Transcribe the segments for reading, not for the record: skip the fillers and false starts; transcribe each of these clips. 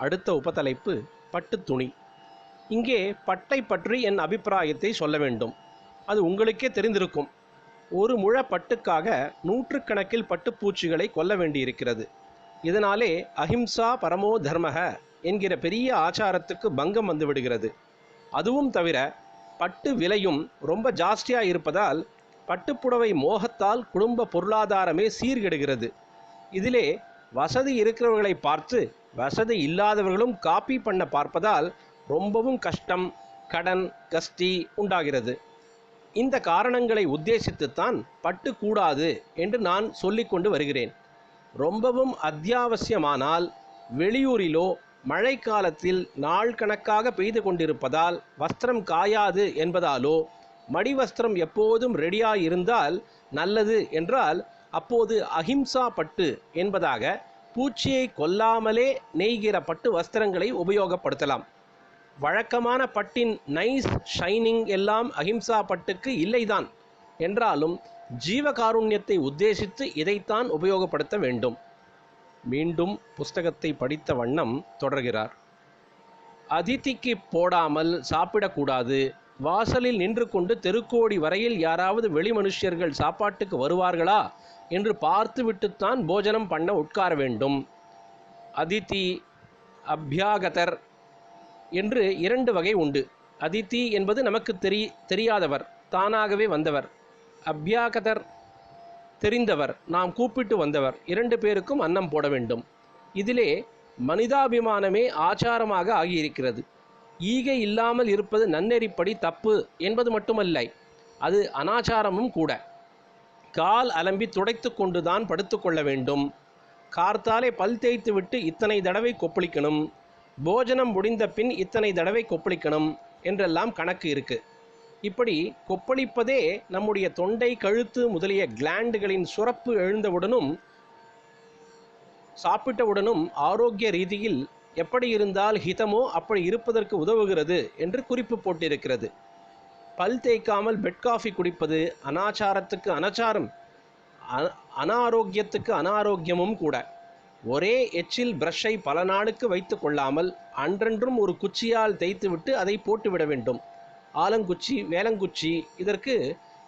அடுத்த உபதலைப்பு பட்டு துணி. இங்கே பட்டை பற்றி என் அபிப்பிராயத்தை சொல்ல வேண்டும். அது உங்களுக்கே தெரிந்திருக்கும். ஒரு முழ பட்டுக்காக நூற்றுக்கணக்கில் பட்டுப்பூச்சிகளை கொல்ல வேண்டியிருக்கிறது. இதனாலே அஹிம்சா பரமோ தர்மக என்கிற பெரிய ஆச்சாரத்துக்கு பங்கம் வந்து விடுகிறது. அதுவும் தவிர பட்டு விலையும் ரொம்ப ஜாஸ்தியாக இருப்பதால் பட்டுப்புடவை மோகத்தால் குடும்ப பொருளாதாரமே சீர்கெடுகிறது. இதிலே வசதி இருக்கிறவர்களை பார்த்து வசதி இல்லாதவர்களும் காப்பி பண்ண பார்ப்பதால் ரொம்பவும் கஷ்டம், கடன், கஷ்டி உண்டாகிறது. இந்த காரணங்களை உத்தேசித்துத்தான் பட்டு கூடாது என்று நான் சொல்லிக்கொண்டு வருகிறேன். ரொம்பவும் அத்தியாவசியமானால் வெளியூரிலோ மழை காலத்தில் நாள் கணக்காக பெய்து கொண்டிருப்பதால் வஸ்திரம் காயாது என்பதாலோ மடிவஸ்திரம் எப்போதும் ரெடியாக இருந்தால் நல்லது என்றால் அப்போது அஹிம்சா பட்டு என்பதாக பூச்சியை கொல்லாமலே நெய்கிற பட்டு வஸ்திரங்களை உபயோகப்படுத்தலாம். வழக்கமான பட்டின் நைஸ் ஷைனிங் எல்லாம் அஹிம்சா பட்டுக்கு இல்லைதான் என்றாலும் ஜீவகாருண்யத்தை உத்தேசித்து இதைத்தான் உபயோகப்படுத்த வேண்டும். மீண்டும் புஸ்தகத்தை படித்த வண்ணம் தொடர்கிறார். அதிதிக்கு போடாமல் சாப்பிடக்கூடாது. வாசலில் நின்று கொண்டு தெருக்கோடி வரையில் யாராவது வெளி மனுஷர்கள் சாப்பாட்டுக்கு வருவார்களா என்று பார்த்துவிட்டுத்தான் போஜனம் பண்ண உட்கார வேண்டும். அதிதி, அபியாகதர் என்று இரண்டு வகை உண்டு. அதிதி என்பது நமக்கு தெரியாதவர், தானாகவே வந்தவர். அபியாகதர் தெரிந்தவர், நாம் கூப்பிட்டு வந்தவர். இரண்டு பேருக்கும் அன்னம் போட வேண்டும். இதிலே மனிதாபிமானமே ஆச்சாரமாக ஆகியிருக்கிறது. ஈகை இல்லாமல் இருப்பது நன்னெறிப்படி தப்பு என்பது மட்டுமல்ல, அது அனாச்சாரமும் கூட. கால் அலம்பி துடைத்து கொண்டுதான் படுத்து கொள்ள வேண்டும். கார்த்தாலே பல் தேய்த்து விட்டு இத்தனை தடவை கொப்பளிக்கணும், போஜனம் முடிந்த பின் இத்தனை தடவை கொப்பளிக்கணும் என்றெல்லாம் கணக்கு இருக்குது. இப்படி கொப்பளிப்பதே நம்முடைய தொண்டை, கழுத்து முதலிய கிளாண்டுகளின் சுரப்பு எழுந்தவுடனும் சாப்பிட்டவுடனும் ஆரோக்கிய ரீதியில் எப்படி இருந்தால் ஹிதமோ அப்படி இருப்பதற்கு உதவுகிறது என்று குறிப்பு போட்டிருக்கிறது. பல் தேய்க்காமல் பெட் காஃபி குடிப்பது அனாச்சாரத்துக்கு அனாச்சாரம், அனாரோக்கியத்துக்கு அனாரோக்கியமும் கூட. ஒரே எச்சில் பிரஷை பல நாளுக்கு வைத்து கொள்ளாமல் அன்றன்றும் ஒரு குச்சியால் தேய்த்துவிட்டு அதை போட்டுவிட வேண்டும். ஆலங்குச்சி, வேலங்குச்சி இதற்கு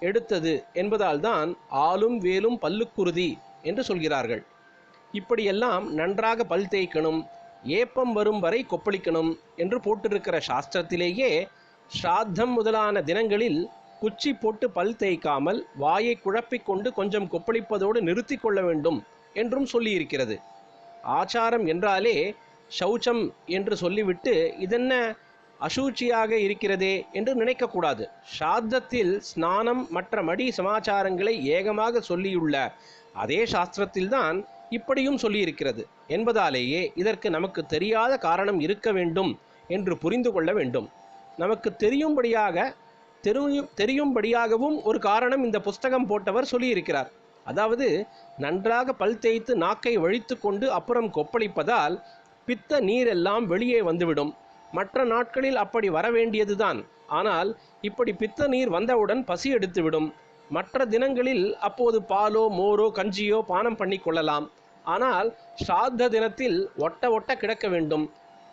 எடுத்தது என்பதால் தான் ஆலும் வேலும் பல்லுக்குருதி என்று சொல்கிறார்கள். இப்படியெல்லாம் நன்றாக பல் தேய்க்கணும், ஏப்பம் வரும் வரை கொப்பளிக்கணும் என்று போட்டிருக்கிற சாஸ்திரத்திலேயே ஸ்ராத்தம் முதலான தினங்களில் குச்சி போட்டு பல் தேய்க்காமல் வாயை குழப்பிக்கொண்டு கொஞ்சம் கொப்பளிப்பதோடு நிறுத்தி கொள்ள வேண்டும் என்றும் சொல்லியிருக்கிறது. ஆச்சாரம் என்றாலே சௌச்சம் என்று சொல்லிவிட்டு இதென்ன அசூச்சியாக இருக்கிறதே என்று நினைக்கக்கூடாது. ஸ்ராத்தத்தில் ஸ்நானம் மற்ற மடி சமாச்சாரங்களை ஏகமாக சொல்லியுள்ள அதே சாஸ்திரத்தில்தான் இப்படியும் சொல்லியிருக்கிறது என்பதாலேயே இதற்கு நமக்கு தெரியாத காரணம் இருக்க வேண்டும் என்று புரிந்து கொள்ள வேண்டும். நமக்கு தெரியும்படியாகவும் ஒரு காரணம் இந்த புஸ்தகம் போட்டவர் சொல்லியிருக்கிறார். அதாவது நன்றாக பல் தேய்த்து நாக்கை வழித்து கொண்டு அப்புறம் கொப்பளிப்பதால் பித்த நீரெல்லாம் வெளியே வந்துவிடும். மற்ற நாட்களில் அப்படி வர வேண்டியதுதான். ஆனால் இப்படி பித்த நீர் வந்தவுடன் பசி எடுத்துவிடும். மற்ற தினங்களில் அப்போது பாலோ மோரோ கஞ்சியோ பானம் பண்ணி கொள்ளலாம். ஆனால் ஸ்ராத்த தினத்தில் ஒட்ட கிடக்க வேண்டும்.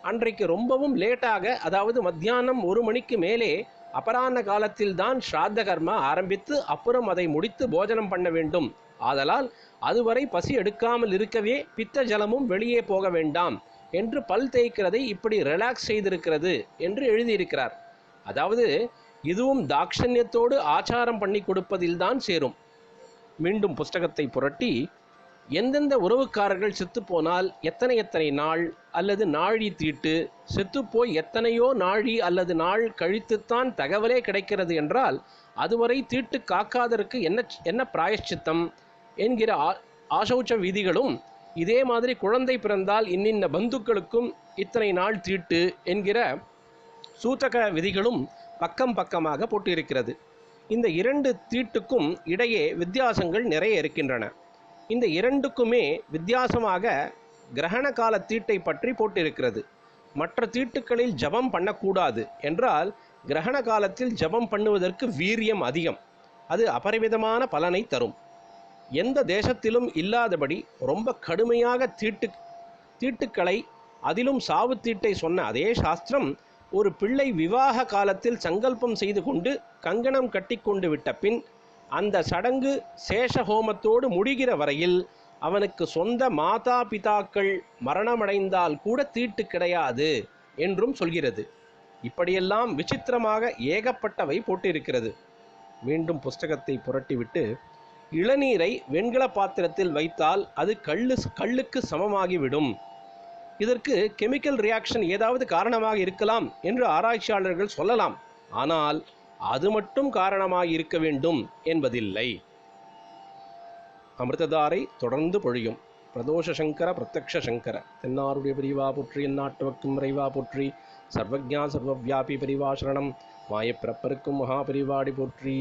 அன்றைக்கு ரொம்பவும் லேட்டாக, அதாவது மத்தியானம் 1 மணிக்கு மேலே அபரான காலத்தில் தான் ஸ்ராத்த கர்மா ஆரம்பித்து அப்புறம் அதை முடித்து போஜனம் பண்ண வேண்டும். ஆதலால் அதுவரை பசி எடுக்காமல் இருக்கவே பித்த ஜலமும் வெளியே போக வேண்டாம் என்று பல் தேய்க்கிறதை இப்படி ரிலாக்ஸ் செய்திருக்கிறது என்று எழுதியிருக்கிறார். அதாவது இதுவும் தாட்சண்யத்தோடு ஆச்சாரம் பண்ணி கொடுப்பதில்தான் சேரும். மீண்டும் புஸ்தகத்தை புரட்டி, எந்தெந்த உறவுக்காரர்கள் செத்துப்போனால் எத்தனை நாள் அல்லது நாழி தீட்டு, செத்துப்போய் எத்தனையோ நாழி அல்லது நாள் கழித்துத்தான் தகவலே கிடைக்கிறது என்றால் அதுவரை தீட்டு காக்காதற்கு என்ன பிராயஷ்சித்தம் என்கிற ஆசௌச்ச விதிகளும், இதே மாதிரி குழந்தை பிறந்தால் இன்னின்ன பந்துக்களுக்கும் இத்தனை நாள் தீட்டு என்கிற சூத்தக விதிகளும் பக்கம் பக்கமாக போட்டிருக்கிறது. இந்த 2 தீட்டுக்கும் இடையே வித்தியாசங்கள் நிறைய இருக்கின்றன. இந்த இரண்டுக்குமே வித்தியாசமாக கிரகண கால தீட்டை பற்றி போட்டிருக்கிறது. மற்ற தீட்டுக்களில் ஜபம் பண்ணக்கூடாது என்றால் கிரகண காலத்தில் ஜபம் பண்ணுவதற்கு வீரியம் அதிகம், அது அபரிமிதமான பலனை தரும். எந்த தேசத்திலும் இல்லாதபடி ரொம்ப கடுமையாக தீட்டுக்களை அதிலும் சாவுத்தீட்டை சொன்ன அதே சாஸ்திரம் ஒரு பிள்ளை விவாக காலத்தில் சங்கல்பம் செய்து கொண்டு கங்கணம் கட்டிக்கொண்டு விட்ட பின் அந்த சடங்கு சேஷஹோமத்தோடு முடிகிற வரையில் அவனுக்கு சொந்த மாதா பிதாக்கள் மரணமடைந்தால் கூட தீட்டு கிடையாது என்றும் சொல்கிறது. இப்படியெல்லாம் விசித்திரமாக ஏகப்பட்டவை போட்டிருக்கிறது. மீண்டும் புஸ்தகத்தை புரட்டிவிட்டு, இளநீரை வெண்கல பாத்திரத்தில் வைத்தால் அது கல்லுக்கு சமமாகிவிடும். இதற்கு கெமிக்கல் ரியாக்ஷன் ஏதாவது காரணமாக இருக்கலாம் என்று ஆராய்ச்சியாளர்கள் சொல்லலாம். ஆனால் அது மட்டும் காரணமாக இருக்க வேண்டும் என்பதில்லை. அமிர்ததாரை தொடர்ந்து பொழியும். பிரதோஷ சங்கர பிரத்யக்ஷ சங்கர தென்னாருடைய பிரிவா போற்றி, எந்நாட்டவர்க்கும் இறைவா போற்றி, சர்வஜா சர்வவியாபி பிரிவா சரணம், மாயப்பிறப்பருக்கும் மகாபிரிவாடி போற்றி.